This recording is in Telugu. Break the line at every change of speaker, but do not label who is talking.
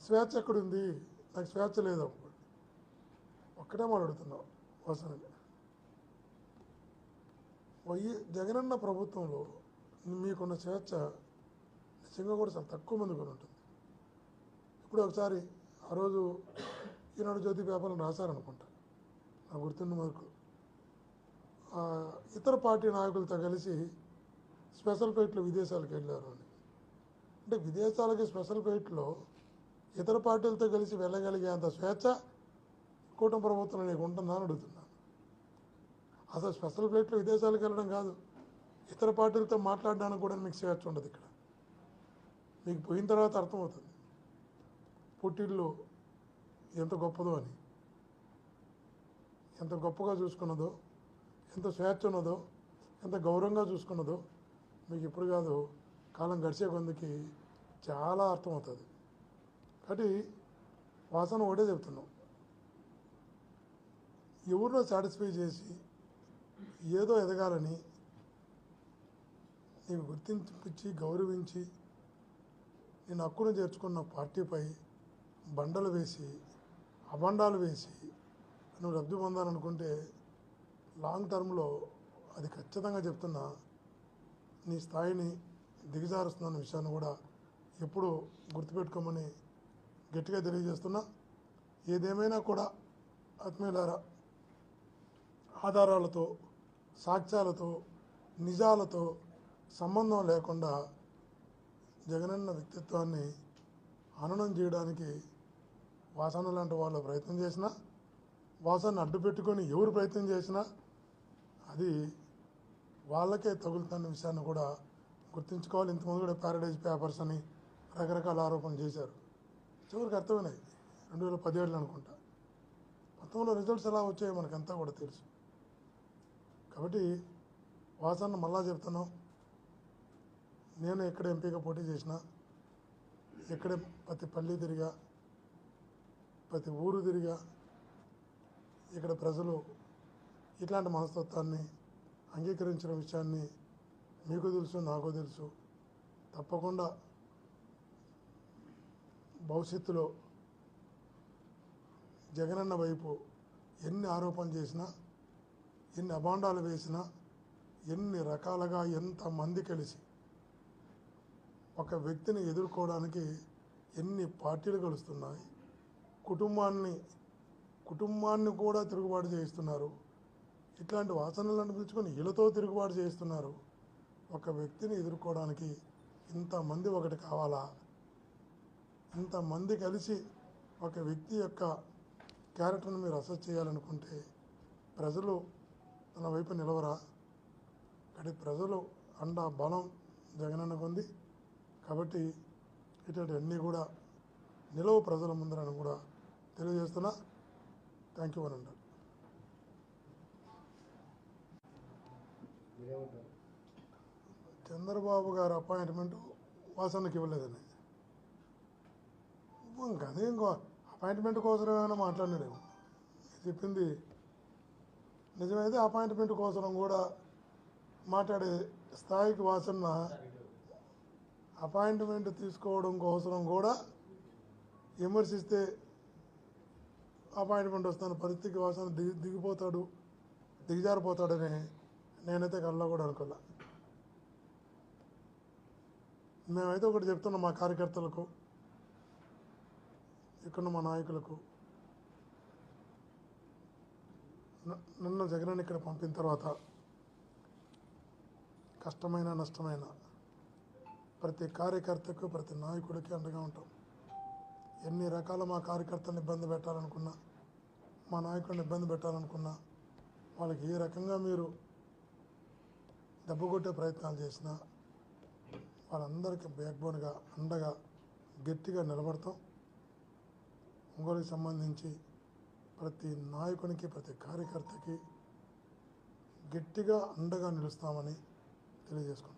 స్వేచ్ఛ ఎక్కడుంది? నాకు స్వేచ్ఛ లేదు. ఒక్కటే మాట అడుగుతున్నాం వాసనని. జగనన్న ప్రభుత్వంలో మీకున్న స్వేచ్ఛ నిజంగా కూడా చాలా తక్కువ మంది కూడా ఉంటుంది. ఇప్పుడు ఒకసారి ఆ రోజు ఈనాడు జ్యోతి పేపర్లను రాశారనుకుంటా, నాకు గుర్తున్న వరకు ఇతర పార్టీ నాయకులతో కలిసి స్పెషల్ ఫ్లైట్లో విదేశాలకు వెళ్ళారు అని. అంటే విదేశాలకి స్పెషల్ ఫ్లైట్లో ఇతర పార్టీలతో కలిసి వెళ్ళగలిగే అంత స్వేచ్ఛ కూటమి ప్రభుత్వం నీకు ఉంటుందా అని అడుగుతున్నాను. అసలు స్పెషల్ ఫ్లైట్లో విదేశాలకు వెళ్ళడం కాదు, ఇతర పార్టీలతో మాట్లాడడానికి కూడా మీకు స్వేచ్ఛ ఉండదు. ఇక్కడ మీకు పోయిన తర్వాత అర్థమవుతుంది పుట్టిల్లు ఎంత గొప్పదో అని, ఎంత గొప్పగా చూసుకున్నదో, ఎంత స్వేచ్ఛ ఉన్నదో, ఎంత గౌరవంగా చూసుకున్నదో మీకు ఇప్పుడు కాదు, కాలం గడిచే కొందికి చాలా అర్థమవుతుంది. కాబట్టి వాసన ఒకటే చెప్తున్నాం, ఎవరినో సాటిస్ఫై చేసి ఏదో ఎదగాలని నీకు గుర్తించి గౌరవించి నేను హక్కును చేర్చుకున్న పార్టీపై బండలు వేసి అబండాలు వేసి నువ్వు లబ్ధి పొందాలనుకుంటే లాంగ్ టర్మ్లో అది ఖచ్చితంగా చెప్తున్నా నీ స్థాయిని దిగజారుస్తున్న విషయాన్ని కూడా ఎప్పుడు గుర్తుపెట్టుకోమని గట్టిగా తెలియజేస్తున్నా. ఏదేమైనా కూడా ఆత్మీయులారా, ఆధారాలతో, సాక్ష్యాలతో, నిజాలతో సంబంధం లేకుండా జగనన్న వ్యక్తిత్వాన్ని హననం చేయడానికి వాసన లాంటి వాళ్ళు ప్రయత్నం చేసినా, వాసనను అడ్డు పెట్టుకొని ఎవరు ప్రయత్నం చేసినా అది వాళ్ళకే తగులుతున్న విషయాన్ని కూడా గుర్తుంచుకోవాలి. ఇంతకుముందు కూడా ప్యారడైజ్ పేపర్స్ అని రకరకాల ఆరోపణలు చేశారు. చివరికి అర్థమైనాయి 2017 అనుకుంటా. 19లో రిజల్ట్స్ ఎలా వచ్చాయో మనకంతా కూడా తెలుసు. కాబట్టి వాసన మళ్ళా చెప్తున్నాం, నేను ఎక్కడ ఎంపీగా పోటీ చేసినా, ఎక్కడ ప్రతి పల్లె తిరిగా, ప్రతి ఊరు తిరిగా, ఇక్కడ ప్రజలు ఇట్లాంటి మనస్తత్వాన్ని అంగీకరించిన విషయాన్ని మీకు తెలుసు, నాకు తెలుసు. తప్పకుండా భవిష్యత్తులో జగనన్న వైపు ఎన్ని ఆరోపణలు చేసినా, ఎన్ని అభాండాలు వేసినా, ఎన్ని రకాలుగా ఎంతమంది కలిసి ఒక వ్యక్తిని ఎదుర్కోవడానికి ఎన్ని పార్టీలు కలుస్తున్నాయి, కుటుంబాన్ని కూడా తిరుగుబాటు చేయిస్తున్నారు. ఇట్లాంటి వాసనలను పిలుచుకొని వీళ్ళతో తిరుగుబాటు చేయిస్తున్నారు. ఒక వ్యక్తిని ఎదుర్కోవడానికి ఇంతమంది ఒకటి కావాలా? ఇంతమంది కలిసి ఒక వ్యక్తి యొక్క క్యారెక్టర్ని మీరు అసెస్ చేయాలనుకుంటే ప్రజలు తన వైపు నిలవరా? కాబట్టి ప్రజలు అండ బలం జగనన్నకు ఉంది. కాబట్టి ఇటువంటివన్నీ కూడా నిలవ ప్రజల ముందరని కూడా తెలియజేస్తున్నా. థ్యాంక్ యూ అనండి. చంద్రబాబు గారు అపాయింట్మెంట్ వాసనకి ఇవ్వలేదని, ఇంకా అదే ఇంకో అపాయింట్మెంట్ కోసం ఏమైనా మాట్లాడినాడేమో. చెప్పింది నిజమైతే అపాయింట్మెంట్ కోసం కూడా మాట్లాడే స్థాయికి వాసన అపాయింట్మెంట్ తీసుకోవడం కోసం కూడా విమర్శిస్తే అపాయింట్మెంట్ వస్తున్న పరిస్థితికి వాసన దిగజారిపోతాడని నేనైతే కళ్ళలో కూడా అనుకోలే. మేమైతే ఒకటి చెప్తున్నాం మా కార్యకర్తలకు, ఇక్కడ మా నాయకులకు, నిన్న జగన్ ఇక్కడ పంపిన తర్వాత కష్టమైన నష్టమైన ప్రతి కార్యకర్తకు, ప్రతి నాయకుడికి అండగా ఉంటాం. ఎన్ని రకాల మా కార్యకర్తలను ఇబ్బంది పెట్టాలనుకున్నా, మా నాయకులను ఇబ్బంది పెట్టాలనుకున్నా, వాళ్ళకి ఏ రకంగా మీరు దెబ్బకొట్టే ప్రయత్నాలు చేసినా వాళ్ళందరికీ బ్యాక్బోన్గా అండగా గట్టిగా నిలబడతాం. ఒంగోలుకి సంబంధించి ప్రతి నాయకునికి, ప్రతి కార్యకర్తకి గట్టిగా అండగా నిలుస్తామని తెలియజేసుకుంటాం.